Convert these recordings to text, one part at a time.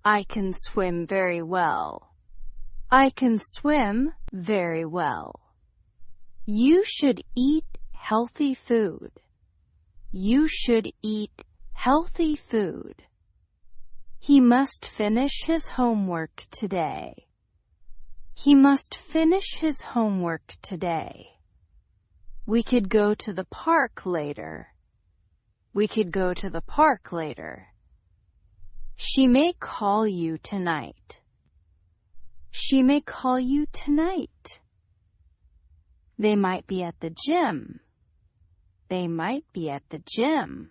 I can swim very well. I can swim very well. You should eat healthy food. You should eat healthy food. He must finish his homework today. He must finish his homework today. We could go to the park later. We could go to the park later. She may call you tonight. She may call you tonight. They might be at the gym. They might be at the gym.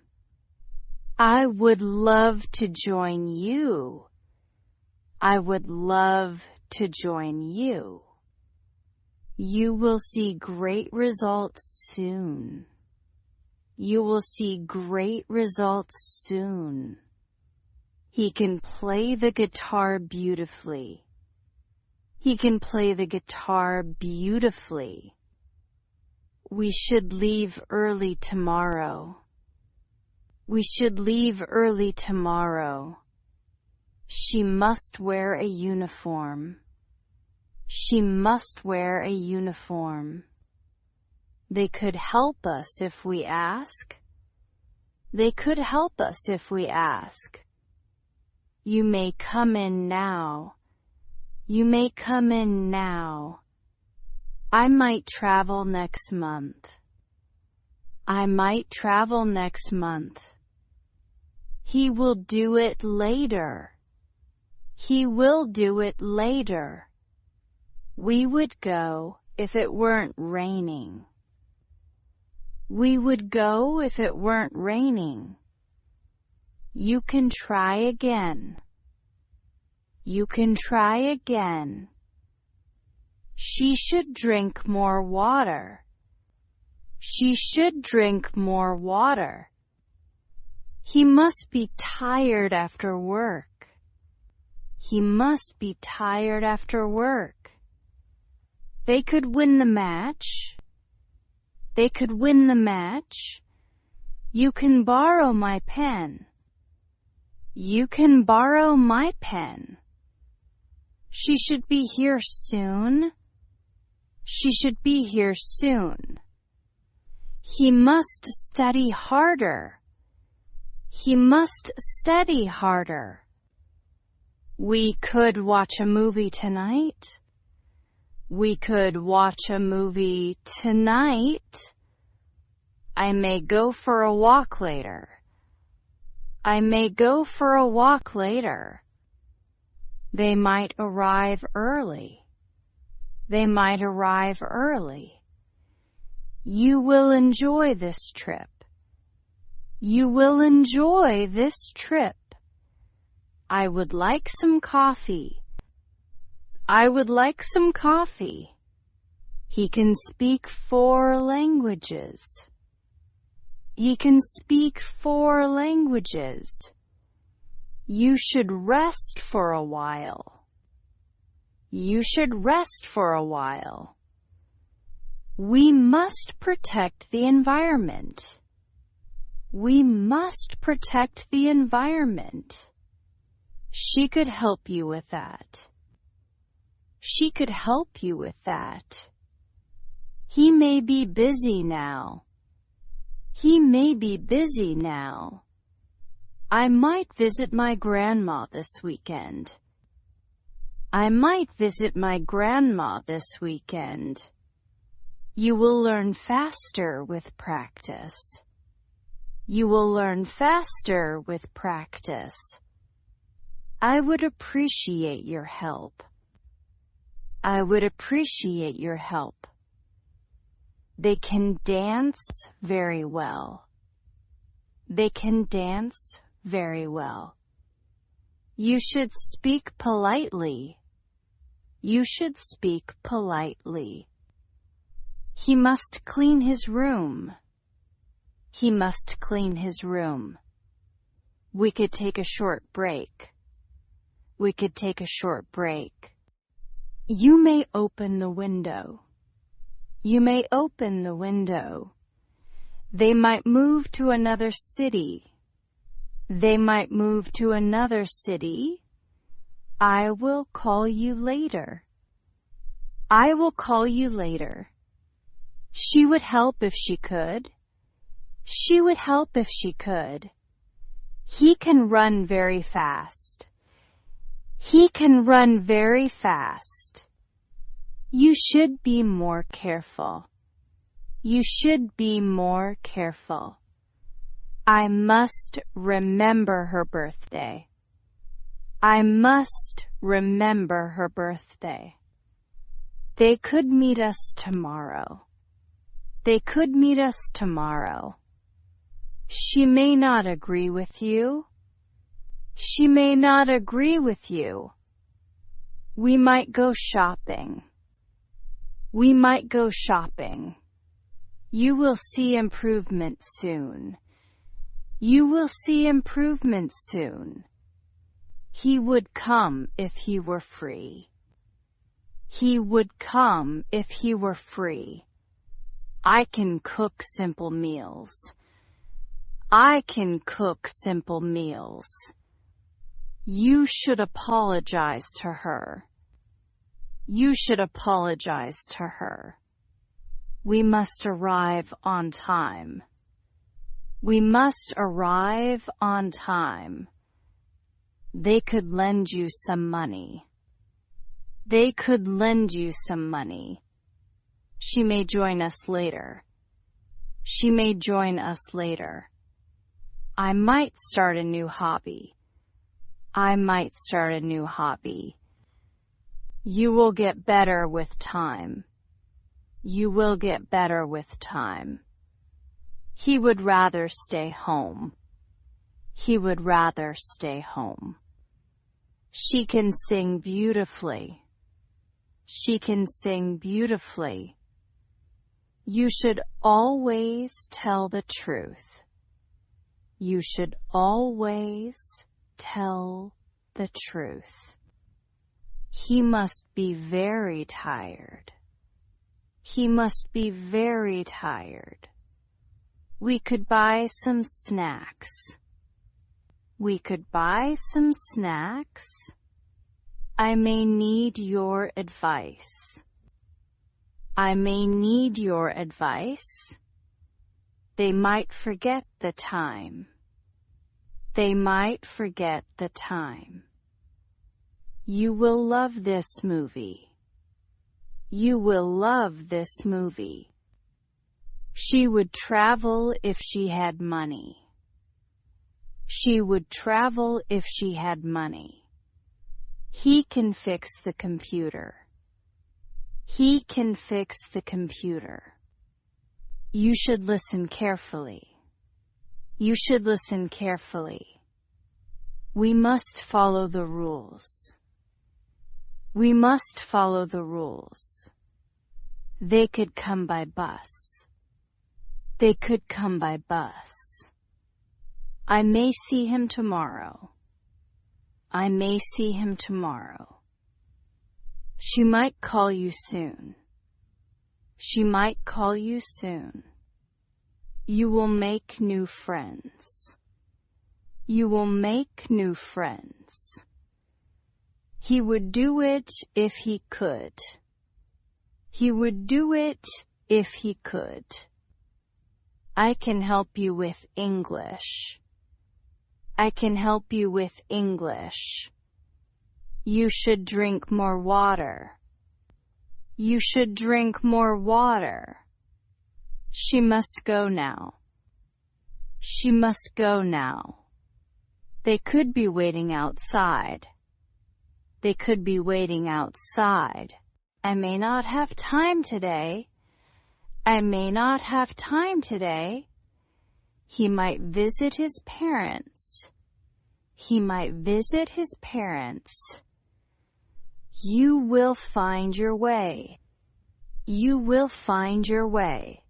I would love to join you. I would love to join you. You will see great results soon. You will see great results soon. He can play the guitar beautifully. He can play the guitar beautifully. We should leave early tomorrow. We should leave early tomorrow. She must wear a uniform. She must wear a uniform. They could help us if we ask. They could help us if we ask. You may come in now. You may come in now. I might travel next month. I might travel next month. He will do it later. He will do it later. We would go if it weren't raining. We would go if it weren't raining. You can try again. You can try again. She should drink more water. She should drink more water. He must be tired after work. He must be tired after work. They could win the match. They could win the match. You can borrow my pen. You can borrow my pen. She should be here soon. She should be here soon. He must study harder. He must study harder. We could watch a movie tonight. We could watch a movie tonight. I may go for a walk later. I may go for a walk later. They might arrive early. They might arrive early. You will enjoy this trip. You will enjoy this trip. I would like some coffee. I would like some coffee. He can speak 4 languages. He can speak 4 languages. You should rest for a while. You should rest for a while. We must protect the environment. We must protect the environment. She could help you with that. She could help you with that. He may be busy now. He may be busy now. I might visit my grandma this weekend. I might visit my grandma this weekend. You will learn faster with practice. You will learn faster with practice. I would appreciate your help. I would appreciate your help. They can dance very well. They can dance very well. You should speak politely. You should speak politely. He must clean his room. He must clean his room. We could take a short break. We could take a short break. You may open the window. You may open the window. They might move to another city. They might move to another city. I will call you later. I will call you later. She would help if she could. She would help if she could. He can run very fast. He can run very fast. You should be more careful. You should be more careful. I must remember her birthday. I must remember her birthday. They could meet us tomorrow. They could meet us tomorrow. She may not agree with you. She may not agree with you. We might go shopping. We might go shopping. You will see improvement soon. You will see improvement soon. He would come if he were free. He would come if he were free. I can cook simple meals. I can cook simple meals. You should apologize to her. You should apologize to her. We must arrive on time. We must arrive on time. They could lend you some money. They could lend you some money. She may join us later. She may join us later. I might start a new hobby. I might start a new hobby. You will get better with time. You will get better with time. He would rather stay home. He would rather stay home. She can sing beautifully. She can sing beautifully. You should always tell the truth. You should always tell the truth. He must be very tired. He must be very tired. We could buy some snacks. We could buy some snacks. I may need your advice. I may need your advice. They might forget the time. They might forget the time. You will love this movie. You will love this movie. She would travel if she had money. She would travel if she had money. He can fix the computer. He can fix the computer. You should listen carefully. You should listen carefully. We must follow the rules. We must follow the rules. They could come by bus. They could come by bus. I may see him tomorrow. I may see him tomorrow. She might call you soon. She might call you soon. You will make new friends. You will make new friends. He would do it if he could. He would do it if he could. I can help you with English. I can help you with English. You should drink more water. You should drink more water. She must go now. She must go now. They could be waiting outside. They could be waiting outside. I may not have time today. I may not have time today. He might visit his parents. He might visit his parents. You will find your way. You will find your way.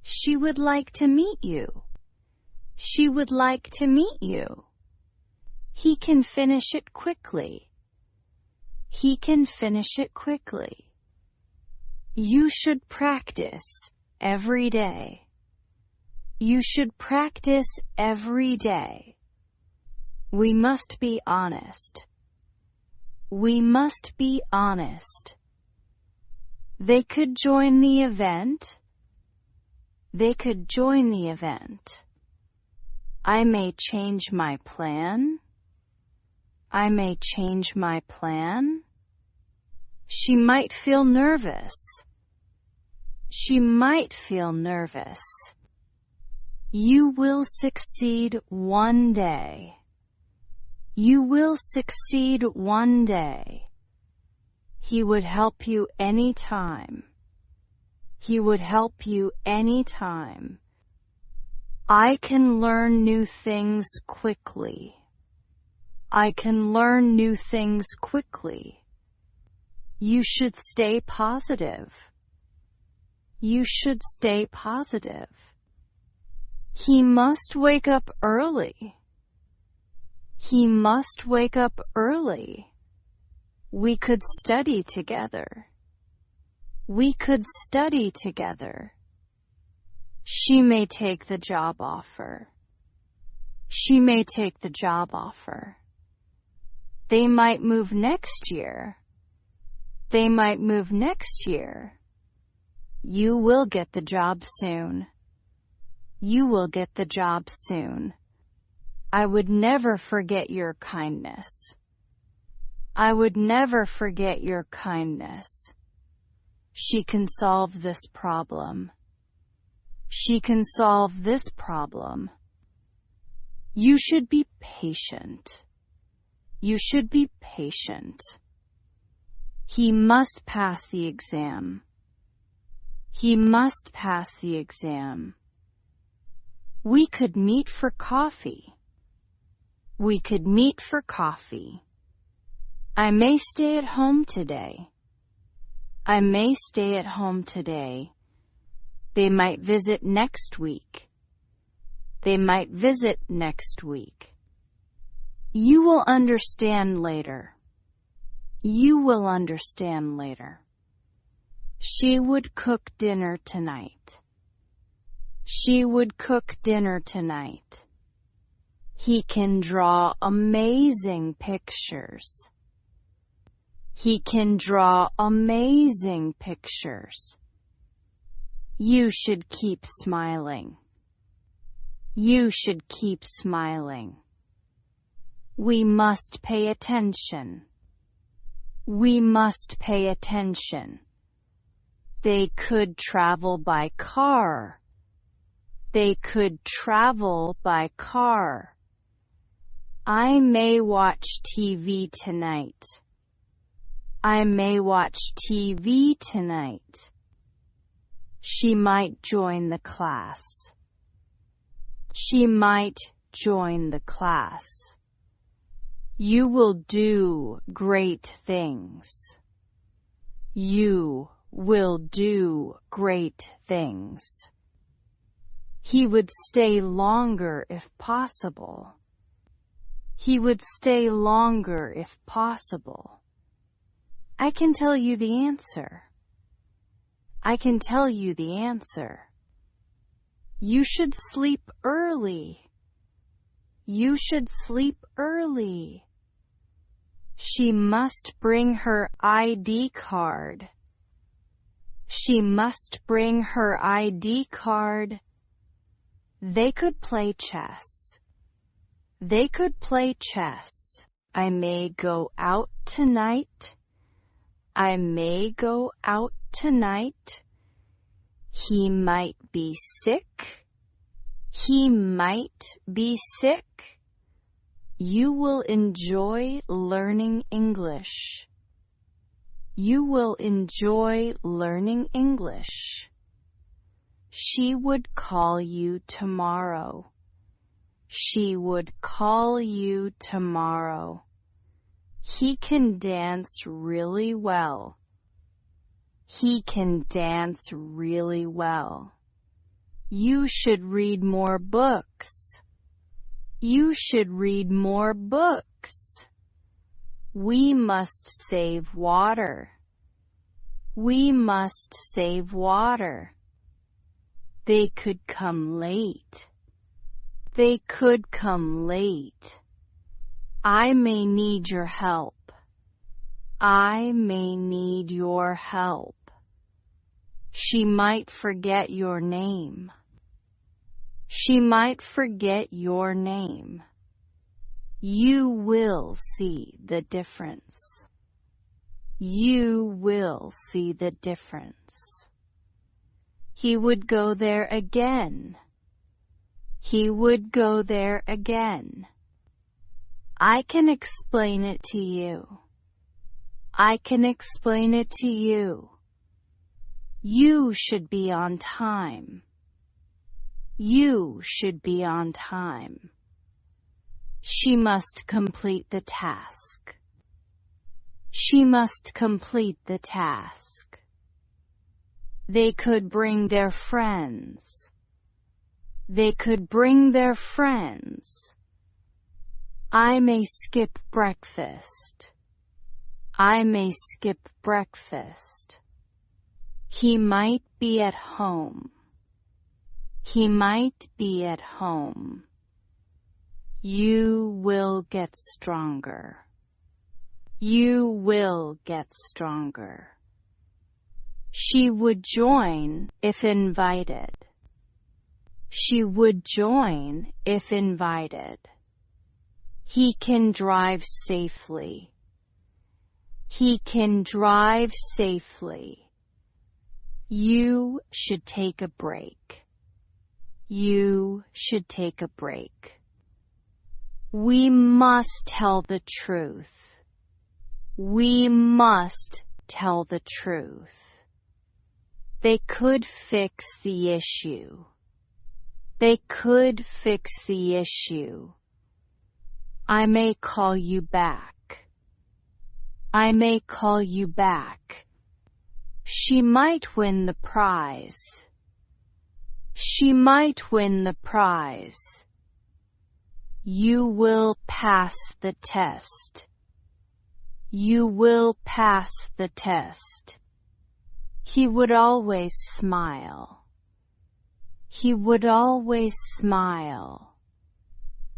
She would like to meet you. She would like to meet you. He can finish it quickly. He can finish it quickly. You should practice every day. You should practice every day. We must be honest. We must be honest. They could join the event. They could join the event. I may change my plan. I may change my plan. She might feel nervous. She might feel nervous. You will succeed one day. You will succeed one day. He would help you anytime. He would help you anytime. I can learn new things quickly. I can learn new things quickly. You should stay positive. You should stay positive. He must wake up early. He must wake up early. We could study together. We could study together. She may take the job offer. She may take the job offer. They might move next year. They might move next year. You will get the job soon. You will get the job soon. I would never forget your kindness. I would never forget your kindness. She can solve this problem. She can solve this problem. You should be patient. You should be patient. He must pass the exam. He must pass the exam. We could meet for coffee. We could meet for coffee. I may stay at home today. I may stay at home today. They might visit next week. They might visit next week. You will understand later. You will understand later. She would cook dinner tonight. She would cook dinner tonight. He can draw amazing pictures. He can draw amazing pictures. You should keep smiling. You should keep smiling. We must pay attention. We must pay attention. They could travel by car. They could travel by car. I may watch TV tonight. I may watch TV tonight. She might join the class. She might join the class. You will do great things. You will do great things. He would stay longer if possible. He would stay longer if possible. I can tell you the answer. I can tell you the answer. You should sleep early. You should sleep early. She must bring her ID card. She must bring her ID card. They could play chess. They could play chess. I may go out tonight. I may go out tonight. He might be sick. He might be sick. You will enjoy learning English. You will enjoy learning English. She would call you tomorrow. She would call you tomorrow. He can dance really well. He can dance really well. You should read more books. You should read more books. We must save water. We must save water. They could come late. They could come late. I may need your help. I may need your help. She might forget your name. She might forget your name. You will see the difference. You will see the difference. He would go there again. He would go there again. I can explain it to you. I can explain it to you. You should be on time. You should be on time. She must complete the task. She must complete the task. They could bring their friends. They could bring their friends. I may skip breakfast. I may skip breakfast. He might be at home. He might be at home. You will get stronger. You will get stronger. She would join if invited. She would join if invited. He can drive safely. He can drive safely. You should take a break. You should take a break. We must tell the truth. We must tell the truth. They could fix the issue. They could fix the issue. I may call you back. I may call you back. She might win the prize. She might win the prize. You will pass the test. You will pass the test. He would always smile. He would always smile.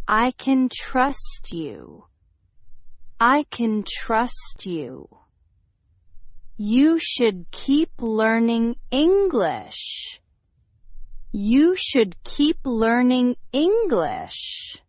I can trust you. I can trust you. You should keep learning English. You should keep learning English.